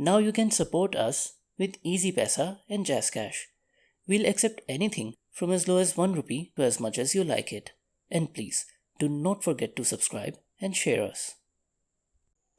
Now you can support us with Easy Paisa and Jazz Cash. We'll accept anything from as low as 1 rupee to as much as you like it. And please, do not forget to subscribe and share us.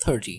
30.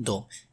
2,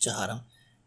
4,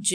J.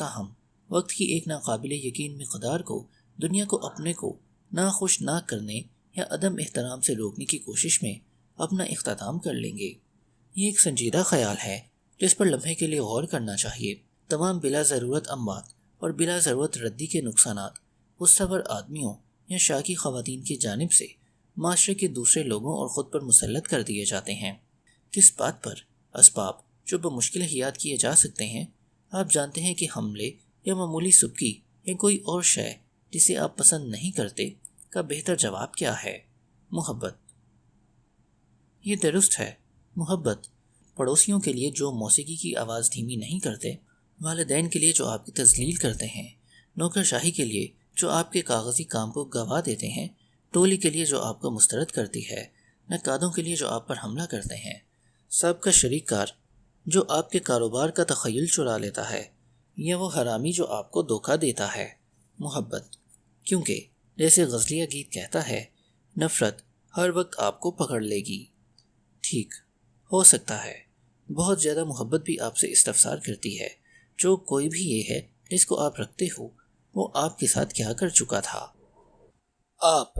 تاہم وقت کی ایک ناقابل یقین مقدار کو دنیا کو اپنے کو ناخوش نہ کرنے یا عدم احترام سے روکنے کی کوشش میں اپنا اختتام کر لیں گے۔ یہ ایک سنجیدہ خیال ہے جس پر لمحے کے لیے غور کرنا چاہیے۔ تمام بلا ضرورت اموات اور بلا ضرورت ردی کے نقصانات مستبر آدمیوں یا شاکی خواتین کی جانب سے معاشرے کے دوسرے لوگوں اور خود پر مسلط کر دیے جاتے ہیں۔ کس بات پر؟ اسباب جو بمشکل یاد کیے جا سکتے ہیں۔ آپ جانتے ہیں کہ حملے یا معمولی سبکی یا کوئی اور شے جسے آپ پسند نہیں کرتے کا بہتر جواب کیا ہے؟ محبت۔ یہ درست ہے، محبت۔ پڑوسیوں کے لیے جو موسیقی کی آواز دھیمی نہیں کرتے، والدین کے لیے جو آپ کی تذلیل کرتے ہیں، نوکر شاہی کے لیے جو آپ کے کاغذی کام کو گوا دیتے ہیں، ٹولی کے لیے جو آپ کو مسترد کرتی ہے، نقادوں کے لیے جو آپ پر حملہ کرتے ہیں، سب کا شریک کار جو آپ کے کاروبار کا تخیل چرا لیتا ہے، یا وہ حرامی جو آپ کو دھوکہ دیتا ہے۔ محبت۔ کیونکہ جیسے غزلیہ گیت کہتا ہے، نفرت ہر وقت آپ کو پکڑ لے گی۔ ٹھیک ہو سکتا ہے بہت زیادہ محبت بھی آپ سے استفسار کرتی ہے، جو کوئی بھی یہ ہے جس کو آپ رکھتے ہو وہ آپ کے ساتھ کیا کر چکا تھا۔ آپ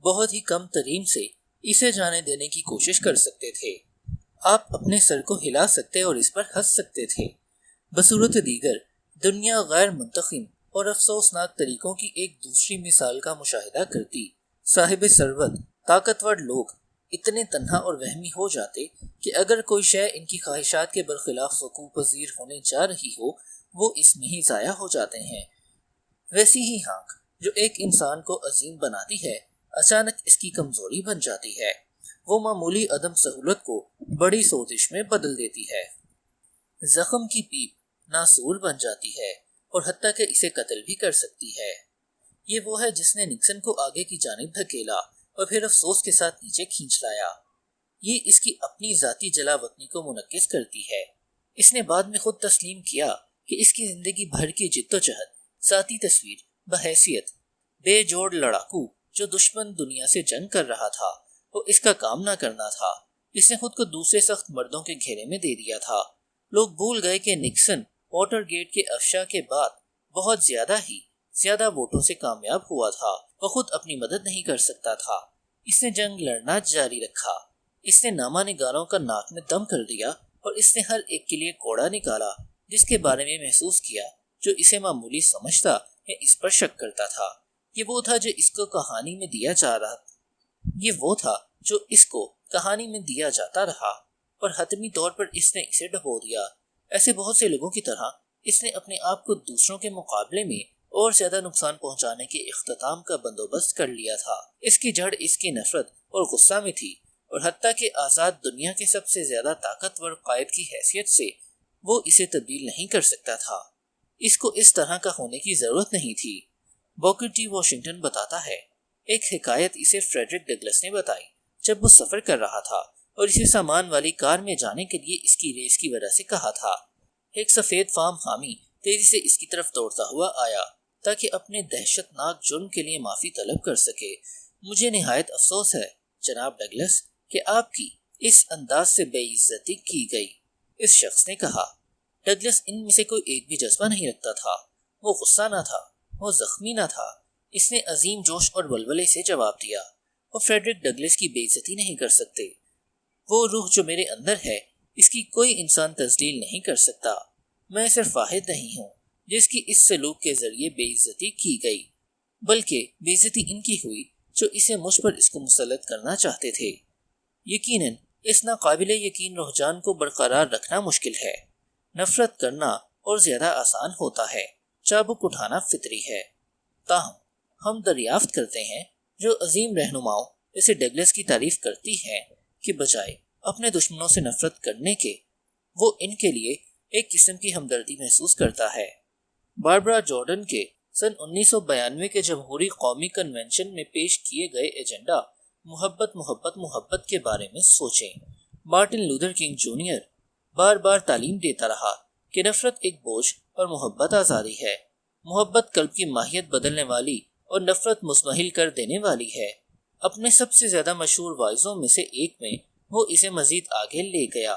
بہت ہی کم ترین سے اسے جانے دینے کی کوشش کر سکتے تھے۔ آپ اپنے سر کو ہلا سکتے اور اس پر ہنس سکتے تھے۔ بصورت دیگر دنیا غیر منتخب اور افسوسناک طریقوں کی ایک دوسری مثال کا مشاہدہ کرتی۔ صاحب ثروت طاقتور لوگ اتنے تنہا اور وہمی ہو جاتے کہ اگر کوئی شے ان کی خواہشات کے برخلاف وقوع پذیر ہونے جا رہی ہو وہ اس میں ہی ضائع ہو جاتے ہیں۔ ویسی ہی ہانک جو ایک انسان کو عظیم بناتی ہے اچانک اس کی کمزوری بن جاتی ہے۔ وہ معمولی عدم سہولت کو بڑی سوزش میں بدل دیتی ہے۔ زخم کی پیپ ناسور بن جاتی ہے اور حتیٰ کہ اسے قتل بھی کر سکتی ہے۔ یہ وہ ہے جس نے نکسن کو آگے کی جانب دھکیلا اور پھر افسوس کے ساتھ نیچے کھینچ لایا۔ یہ اس کی اپنی ذاتی جلا وطنی کو منعکس کرتی ہے۔ اس نے بعد میں خود تسلیم کیا کہ اس کی زندگی بھر کی جد و جہد، ذاتی تصویر بحیثیت بے جوڑ لڑاکو جو دشمن دنیا سے جنگ کر رہا تھا وہ اس کا کام نہ کرنا تھا۔ اس نے خود کو دوسرے سخت مردوں کے گھیرے میں دے دیا تھا۔ لوگ بھول گئے کہ نکسن واٹر گیٹ کے افشا کے بعد بہت زیادہ ووٹوں سے کامیاب ہوا تھا۔ وہ خود اپنی مدد نہیں کر سکتا تھا۔ اس نے جنگ لڑنا جاری رکھا۔ اس نے نامہ نگاروں کا ناک میں دم کر دیا اور اس نے ہر ایک کے لیے کوڑا نکالا جس کے بارے میں محسوس کیا جو اسے معمولی سمجھتا یا اس پر شک کرتا تھا۔ یہ وہ تھا جو اس کو کہانی میں دیا جاتا رہا اور حتمی طور پر اس نے اسے ڈبو دیا۔ ایسے بہت سے لوگوں کی طرح اس نے اپنے آپ کو دوسروں کے مقابلے میں اور زیادہ نقصان پہنچانے کے اختتام کا بندوبست کر لیا تھا۔ اس کی جڑ اس کی نفرت اور غصہ میں تھی اور حتیٰ کہ آزاد دنیا کے سب سے زیادہ طاقتور قائد کی حیثیت سے وہ اسے تبدیل نہیں کر سکتا تھا۔ اس کو اس طرح کا ہونے کی ضرورت نہیں تھی۔ بوکر ٹی واشنگٹن بتاتا ہے، ایک حکایت اسے فریڈرک ڈگلس نے بتائی جب وہ سفر کر رہا تھا اور اسے سامان والی کار میں جانے کے لیے اس کی ریس کی وجہ سے کہا تھا۔ ایک سفید فام حامی تیزی سے اس کی طرف دوڑتا ہوا آیا تاکہ اپنے دہشت ناک جرم کے لیے معافی طلب کر سکے۔ مجھے نہایت افسوس ہے جناب ڈگلس کہ آپ کی اس انداز سے بے عزتی کی گئی، اس شخص نے کہا۔ ڈگلس ان میں سے کوئی ایک بھی جذبہ نہیں رکھتا تھا۔ وہ غصہ نہ تھا، وہ زخمی نہ تھا۔ اس نے عظیم جوش اور ولولے سے جواب دیا، وہ فریڈرک ڈگلس کی بے عزتی نہیں کر سکتے۔ وہ روح جو میرے اندر ہے اس کی کوئی انسان تذلیل نہیں کر سکتا۔ میں صرف واحد نہیں ہوں جس کی اس سلوک کے ذریعے بے عزتی کی گئی، بلکہ بے عزتی ان کی ہوئی جو اسے مجھ پر اس کو مسلط کرنا چاہتے تھے۔ یقیناً اس ناقابل یقین رجحان کو برقرار رکھنا مشکل ہے۔ نفرت کرنا اور زیادہ آسان ہوتا ہے، چابک اٹھانا فطری ہے۔ تاہم ہم دریافت کرتے ہیں جو عظیم رہنماؤں جیسے ڈگلس کی تعریف کرتی ہیں کہ بجائے اپنے دشمنوں سے نفرت کرنے کے وہ ان کے لیے ایک قسم کی ہمدردی محسوس کرتا ہے۔ باربرا جارڈن کے سن 1992 کے جمہوری قومی کنونشن میں پیش کیے گئے ایجنڈا محبت محبت محبت کے بارے میں سوچیں۔ مارٹن لوتھر کنگ جونیئر بار بار تعلیم دیتا رہا کہ نفرت ایک بوجھ اور محبت آزادی ہے۔ محبت قلب کی ماہیت بدلنے والی اور نفرت مزمحل کر دینے والی ہے۔ اپنے سب سے زیادہ مشہور وائزوں میں سے ایک میں وہ اسے مزید آگے لے گیا۔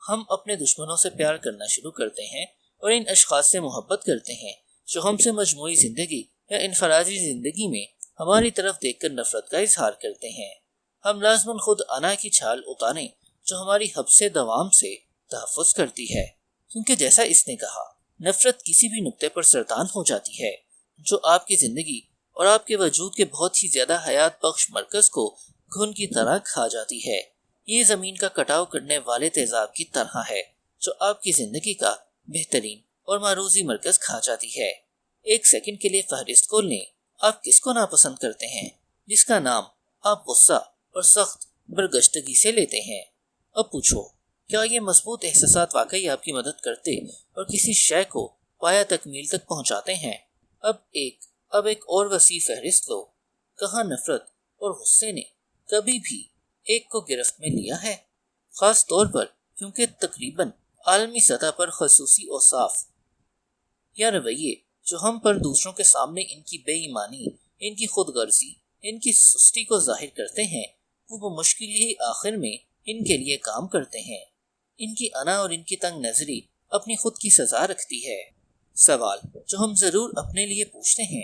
ہم اپنے دشمنوں سے پیار کرنا شروع کرتے ہیں اور ان اشخاص سے محبت کرتے ہیں جو ہم سے مجموعی زندگی یا انفرادی زندگی میں ہماری طرف دیکھ کر نفرت کا اظہار کرتے ہیں۔ ہم لازماً خود انا کی چھال اتاریں جو ہماری حبس دوام سے تحفظ کرتی ہے، کیونکہ جیسا اس نے کہا، نفرت کسی بھی نقطے پر سرطان ہو جاتی ہے جو آپ کی زندگی اور آپ کے وجود کے بہت ہی زیادہ حیات بخش مرکز کو گھن کی طرح کھا جاتی ہے۔ یہ زمین کا کٹاؤ کرنے والے تیزاب کی طرح ہے جو آپ کی زندگی کا بہترین اور معروضی مرکز کھا جاتی ہے۔ ایک سیکنڈ کے لیے فہرست کھول لیں، آپ کس کو ناپسند کرتے ہیں جس کا نام آپ غصہ اور سخت برگشتگی سے لیتے ہیں؟ اب پوچھو، کیا یہ مضبوط احساسات واقعی آپ کی مدد کرتے اور کسی شے کو پایا تکمیل تک پہنچاتے ہیں؟ اب ایک اور وسیع فہرست لو۔ کہاں نفرت اور غصے نے کبھی بھی ایک کو گرفت میں لیا ہے؟ خاص طور پر کیونکہ تقریباً عالمی سطح پر خصوصی اوصاف یا رویے جو ہم پر دوسروں کے سامنے ان کی بے ایمانی، ان کی خود غرضی، ان کی سستی کو ظاہر کرتے ہیں، وہ بمشکل ہی آخر میں ان کے لیے کام کرتے ہیں۔ ان کی انا اور ان کی تنگ نظری اپنی خود کی سزا رکھتی ہے۔ سوال جو ہم ضرور اپنے لیے پوچھتے ہیں،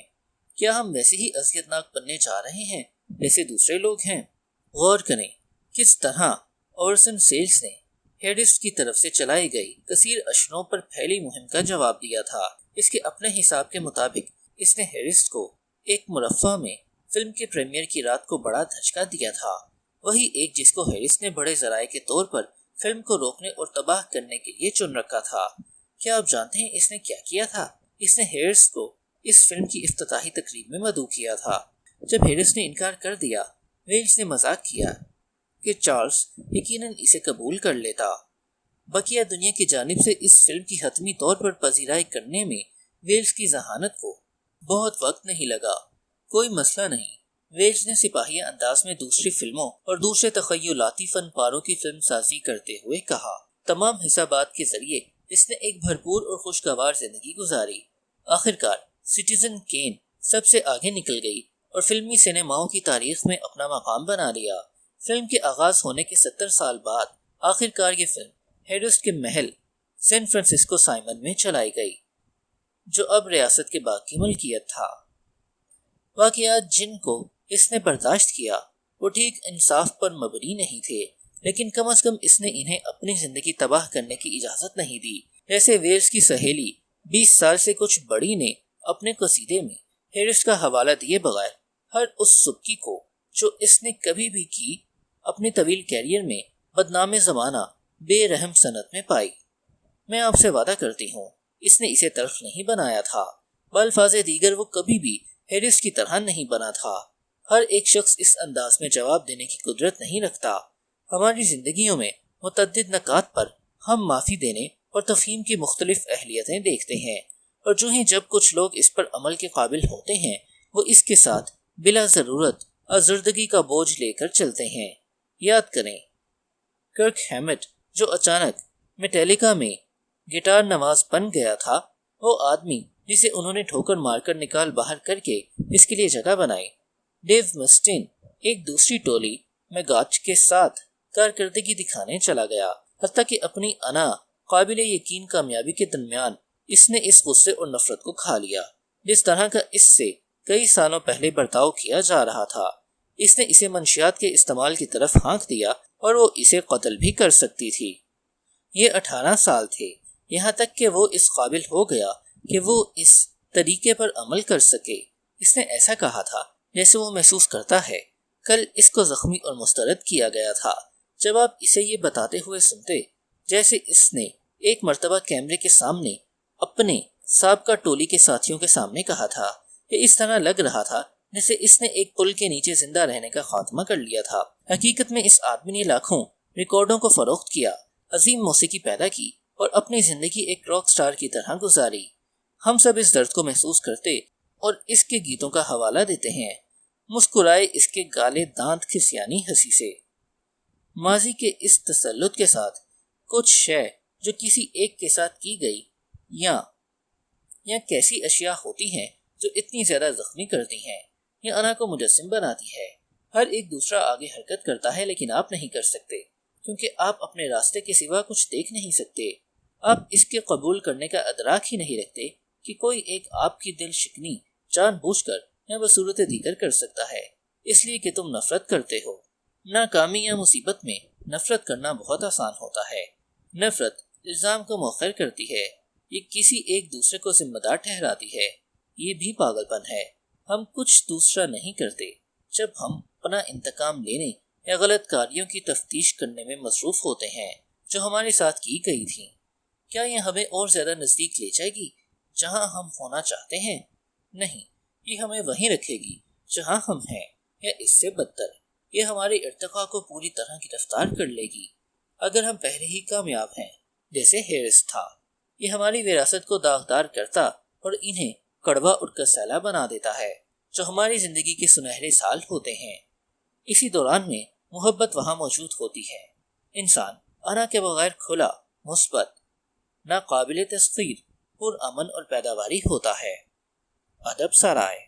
کیا ہم ویسے ہی اذیتناک بننے جا رہے ہیں جیسے دوسرے لوگ ہیں؟ غور کریں کس طرح اورسن ویلز نے ہیڈسٹ کی طرف سے چلائی گئی کثیر اشروں پر پھیلی مہم کا جواب دیا تھا۔ اس کے اپنے حساب کے مطابق اس نے ہیڈسٹ کو ایک مرفع میں فلم کے پریمیئر کی رات کو بڑا دھچکا دیا تھا، وہی ایک جس کو ہیڈسٹ نے بڑے ذرائع کے طور پر فلم کو روکنے اور تباہ کرنے کے لیے چن رکھا تھا۔ کیا آپ جانتے ہیں اس نے کیا کیا تھا؟ اس نے ہیڈسٹ کو اس فلم کی افتتاحی تقریب میں مدعو کیا تھا۔ جب ہیڈسٹ نے انکار کر دیا، ویلز نے مذاق کیا کہ چارلز یقیناً اسے قبول کر لیتا۔ بقیہ دنیا کی جانب سے اس فلم کی حتمی طور پر پذیرائی کرنے میں ویلز کی ذہانت کو بہت وقت نہیں لگا۔ کوئی مسئلہ نہیں، ویلز نے سپاہیہ انداز میں دوسری فلموں اور دوسرے تخیلاتی فن پاروں کی فلم سازی کرتے ہوئے کہا۔ تمام حسابات کے ذریعے اس نے ایک بھرپور اور خوشگوار زندگی گزاری۔ آخرکار سٹیزن کین سب سے آگے نکل گئی اور فلمی سینماؤں کی تاریخ میں اپنا مقام بنا لیا۔ فلم کے آغاز ہونے کے 70 سال بعد آخرکار یہ فلم ہیڈسٹ کے محل سین فرانسسکو سائمن میں چلائی گئی، جو اب ریاست کے باغ کی ملکیت تھا۔ واقعات جن کو اس نے برداشت کیا وہ ٹھیک انصاف پر مبنی نہیں تھے، لیکن کم از کم اس نے انہیں اپنی زندگی تباہ کرنے کی اجازت نہیں دی۔ جیسے ویلز کی سہیلی 20 سال سے کچھ بڑی نے اپنے قصیدے میں ہیڈسٹ کا حوالہ دیے بغیر ہر اس سبکی کو جو اس نے کبھی بھی کی اپنے طویل کیریئر میں بدنام زمانہ بے رحم صنعت میں پائی۔ میں آپ سے وعدہ کرتی ہوں اس نے اسے تلخ نہیں بنایا تھا، بالفاظ دیگر وہ کبھی بھی ہیڈسٹ کی طرح نہیں بنا تھا۔ ہر ایک شخص اس انداز میں جواب دینے کی قدرت نہیں رکھتا۔ ہماری زندگیوں میں متعدد نکات پر ہم معافی دینے اور تفہیم کی مختلف اہلیتیں دیکھتے ہیں، اور جو ہی جب کچھ لوگ اس پر عمل کے قابل ہوتے ہیں وہ اس کے ساتھ بلا ضرورت آزردگی کا بوجھ لے کر چلتے ہیں۔ یاد کریں کرک ہیمٹ جو اچانک میٹیلیکا میں گٹار نواز بن گیا تھا، وہ آدمی جسے انہوں نے ٹھوکر مار کر نکال باہر کر کے اس کے لیے جگہ بنائی۔ ڈیو مسٹین ایک دوسری ٹولی میگاچ کے ساتھ کارکردگی دکھانے چلا گیا، حتیٰ کہ اپنی انا قابل یقین کامیابی کے درمیان اس نے اس غصے اور نفرت کو کھا لیا جس طرح کا اس سے کئی سالوں پہلے برتاؤ کیا جا رہا تھا۔ اس نے اسے منشیات کے استعمال کی طرف ہانک دیا اور وہ اسے قتل بھی کر سکتی تھی۔ یہ 18 سال تھے یہاں تک کہ وہ اس قابل ہو گیا کہ وہ اس طریقے پر عمل کر سکے۔ اس نے ایسا کہا تھا جیسے وہ محسوس کرتا ہے کل اس کو زخمی اور مسترد کیا گیا تھا۔ جب آپ اسے یہ بتاتے ہوئے سنتے جیسے اس نے ایک مرتبہ کیمرے کے سامنے اپنے سابقہ ٹولی کے ساتھیوں کے سامنے کہا تھا، کہ اس طرح لگ رہا تھا جیسے اس نے ایک پل کے نیچے زندہ رہنے کا خاتمہ کر لیا تھا۔ حقیقت میں اس آدمی نے لاکھوں ریکارڈوں کو فروخت کیا، عظیم موسیقی پیدا کی اور اپنی زندگی ایک راک سٹار کی طرح گزاری۔ ہم سب اس درد کو محسوس کرتے اور اس کے گیتوں کا حوالہ دیتے ہیں، مسکرائے اس کے گالے دانت کھسیانی ہنسی سے۔ ماضی کے اس تسلط کے ساتھ کچھ شے جو کسی ایک کے ساتھ کی گئی یا کیسی اشیاء ہوتی ہیں جو اتنی زیادہ زخمی کرتی ہیں یا انا کو مجسم بناتی ہے۔ ہر ایک دوسرا آگے حرکت کرتا ہے لیکن آپ نہیں کر سکتے، کیونکہ آپ اپنے راستے کے سوا کچھ دیکھ نہیں سکتے۔ آپ اس کے قبول کرنے کا ادراک ہی نہیں رکھتے کہ کوئی ایک آپ کی دل شکنی جان بوجھ کر یا بصورت دیگر کر سکتا ہے، اس لیے کہ تم نفرت کرتے ہو۔ ناکامی یا مصیبت میں نفرت کرنا بہت آسان ہوتا ہے۔ نفرت الزام کو مؤخر کرتی ہے، یہ کسی ایک دوسرے کو ذمہ دار ٹھہراتی ہے۔ یہ بھی پاگل پن ہے۔ ہم کچھ دوسرا نہیں کرتے جب ہم اپنا انتقام لینے یا غلط کاریوں کی تفتیش کرنے میں مصروف ہوتے ہیں جو ہمارے ساتھ کی گئی تھیں۔ کیا یہ ہمیں اور زیادہ نزدیک لے جائے گی جہاں ہم ہونا چاہتے ہیں؟ نہیں، یہ ہمیں وہیں رکھے گی جہاں ہم ہیں، یا اس سے بدتر، یہ ہمارے ارتقاء کو پوری طرح گرفتار کر لے گی۔ اگر ہم پہلے ہی کامیاب ہیں، جیسے ہیرس تھا، یہ ہماری وراثت کو داغدار کرتا اور انہیں کڑوا اٹھ کر سیلا بنا دیتا ہے جو ہماری زندگی کے سنہرے سال ہوتے ہیں۔ اسی دوران میں محبت وہاں موجود ہوتی ہے۔ انسان انا کے بغیر کھلا، مثبت، ناقابل تسخیر، پرامن اور پیداواری ہوتا ہے۔ ادب سرائے۔